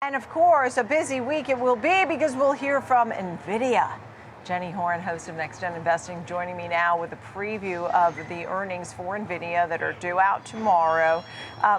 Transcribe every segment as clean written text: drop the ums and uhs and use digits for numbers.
And of course, a busy week it will be because we'll hear from Nvidia. Jenny Horne, host of Next Gen Investing, joining me now with a preview of the earnings for Nvidia that are due out tomorrow.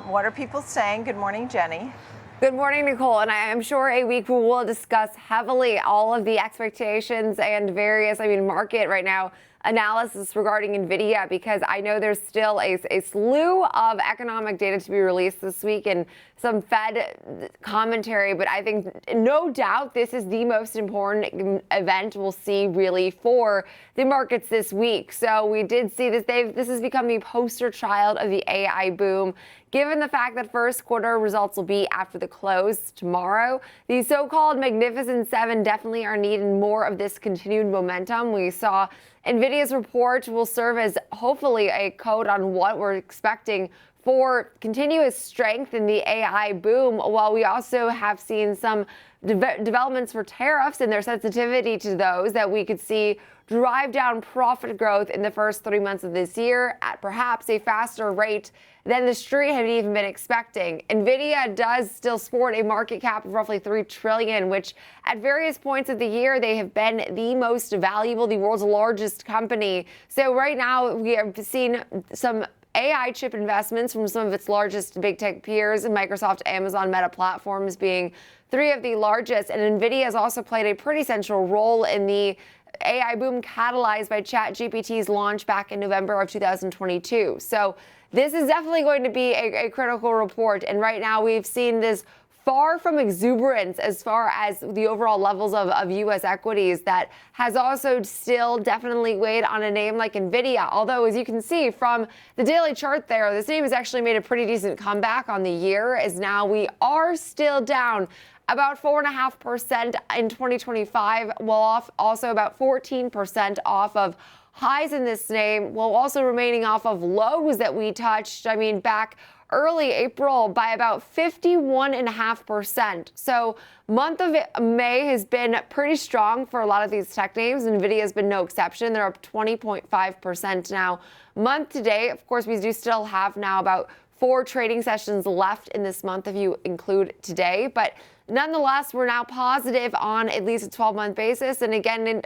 What are people saying? Good morning, Jenny. Good morning, Nicole, and I am sure a week we will discuss heavily all of the expectations and various, market right now analysis regarding Nvidia, because I know there's still a slew of economic data to be released this week and some Fed commentary, but I think no doubt this is the most important event we'll see really for the markets this week. So we did see this. This has become the poster child of the AI boom. Given the fact that first quarter results will be after the close tomorrow, the so-called Magnificent Seven definitely are needing more of this continued momentum. We saw Nvidia's report will serve as hopefully a code on what we're expecting for continuous strength in the AI boom, while we also have seen some developments for tariffs and their sensitivity to those that we could see drive down profit growth in the first 3 months of this year at perhaps a faster rate than the street had even been expecting. Nvidia does still sport a market cap of roughly $3 trillion, which at various points of the year they have been the most valuable, the world's largest company. So right now we have seen some AI chip investments from some of its largest big tech peers, Microsoft, Amazon, Meta Platforms being three of the largest. And Nvidia has also played a pretty central role in the AI boom catalyzed by ChatGPT's launch back in November of 2022. So this is definitely going to be a critical report. And right now we've seen this far from exuberance as far as the overall levels of U.S. equities that has also still definitely weighed on a name like Nvidia. Although, as you can see from the daily chart there, this name has actually made a pretty decent comeback on the year, as now we are still down about 4.5% in 2025, while also about 14% off of highs in this name, while also remaining off of lows that we touched, back early April by about 51.5%. So month of May has been pretty strong for a lot of these tech names. Nvidia has been no exception. They're up 20.5% now. Month to date, of course, we do still have now about 4 trading sessions left in this month if you include today. But nonetheless, we're now positive on at least a 12-month basis. And again,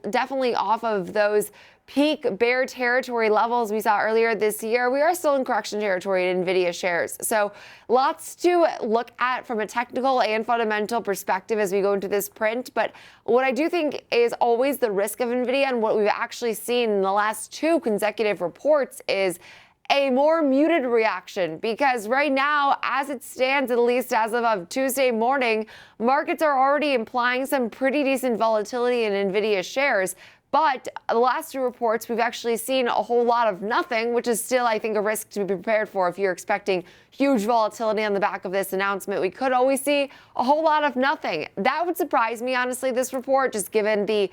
definitely off of those peak bear territory levels we saw earlier this year, we are still in correction territory in Nvidia shares. So lots to look at from a technical and fundamental perspective as we go into this print. But what I do think is always the risk of Nvidia, and what we've actually seen in the last 2 consecutive reports, is a more muted reaction, because right now, as it stands, at least as of Tuesday morning, markets are already implying some pretty decent volatility in Nvidia shares. But the last 2 reports, we've actually seen a whole lot of nothing, which is still, I think, a risk to be prepared for. If you're expecting huge volatility on the back of this announcement, we could always see a whole lot of nothing. That would surprise me, honestly, this report, just given the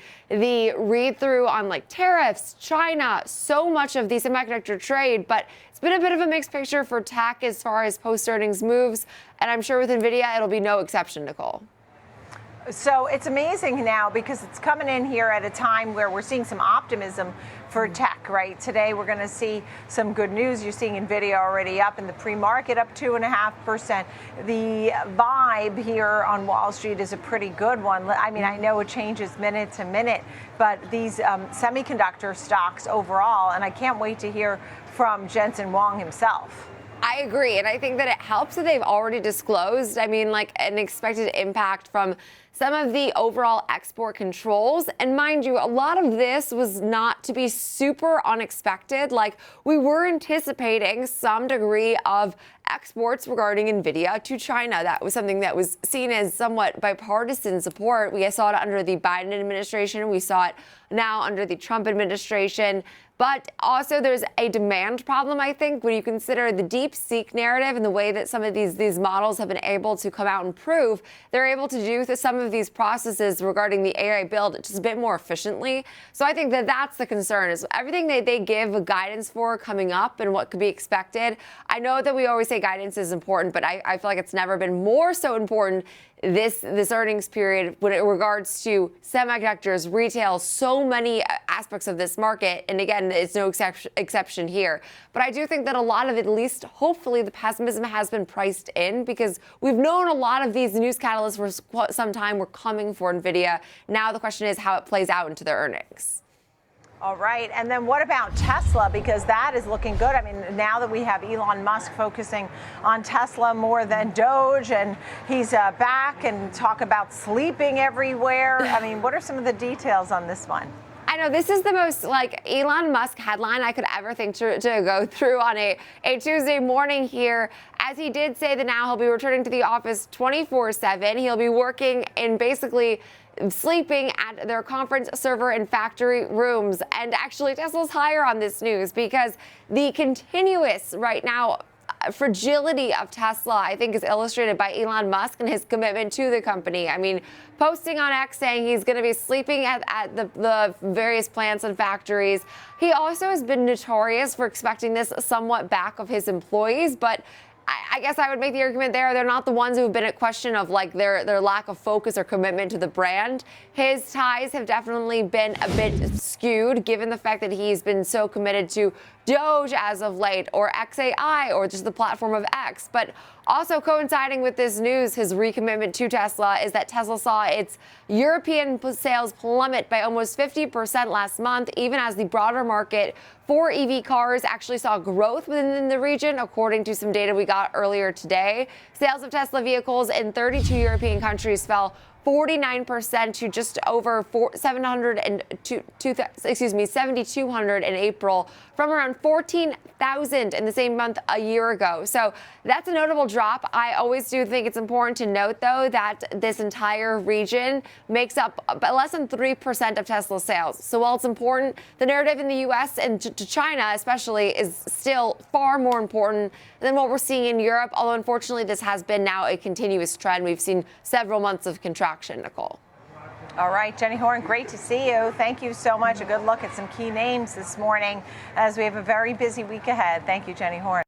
read-through on tariffs, China, so much of the semiconductor trade. But it's been a bit of a mixed picture for tech as far as post-earnings moves. And I'm sure with Nvidia, it'll be no exception, Nicole. So it's amazing now because it's coming in here at a time where we're seeing some optimism for tech, right? Today, we're going to see some good news. You're seeing Nvidia already up in the pre-market, up 2.5%. The vibe here on Wall Street is a pretty good one. I know it changes minute to minute, but these semiconductor stocks overall, and I can't wait to hear from Jensen Huang himself. I agree, and I think that it helps that they've already disclosed, an expected impact from some of the overall export controls. And mind you, a lot of this was not to be super unexpected. We were anticipating some degree of exports regarding Nvidia to China. That was something that was seen as somewhat bipartisan support. We saw it under the Biden administration. We saw it now under the Trump administration. But also there's a demand problem, I think, when you consider the DeepSeek narrative and the way that some of these models have been able to come out and prove they're able to do some of these processes regarding the AI build just a bit more efficiently. So I think that that's the concern, is everything that they give guidance for coming up and what could be expected. I know that we always say guidance is important, but I feel like it's never been more so important this earnings period when it regards to semiconductors, retail, so many aspects of this market. And again, it's no exception here. But I do think that a lot of it, at least hopefully, the pessimism has been priced in, because we've known a lot of these news catalysts for some time were coming for Nvidia. Now the question is how it plays out into their earnings. All right. And then what about Tesla? Because that is looking good. I mean, now that we have Elon Musk focusing on Tesla more than Doge, and he's back and talk about sleeping everywhere. I mean, what are some of the details on this one? I know this is the most like Elon Musk headline I could ever think to go through on a Tuesday morning here, as he did say that now he'll be returning to the office 24/7. He'll be working in basically sleeping at their conference server and factory rooms. And actually, Tesla's higher on this news because the continuous right now fragility of Tesla, I think, is illustrated by Elon Musk and his commitment to the company. I mean, posting on X saying he's going to be sleeping at the various plants and factories. He also has been notorious for expecting this somewhat back of his employees, but I guess I would make the argument there they're not the ones who have been at question of like their lack of focus or commitment to the brand. His ties have definitely been a bit skewed, given the fact that he's been so committed to Doge as of late, or XAI, or just the platform of X. But also coinciding with this news, his recommitment to Tesla, is that Tesla saw its European sales plummet by almost 50% last month, even as the broader market for EV cars actually saw growth within the region, according to some data we got earlier today. Sales of Tesla vehicles in 32 European countries fell 49% to just over 7,200 in April, from around 14,000 in the same month a year ago. So that's a notable drop. I always do think it's important to note, though, that this entire region makes up less than 3% of Tesla's sales. So while it's important, the narrative in the U.S. and to China especially is still far more important than what we're seeing in Europe, although unfortunately this has been now a continuous trend. We've seen several months of contraction, Nicole. All right, Jenny Horne, great to see you. Thank you so much. A good look at some key names this morning as we have a very busy week ahead. Thank you, Jenny Horne.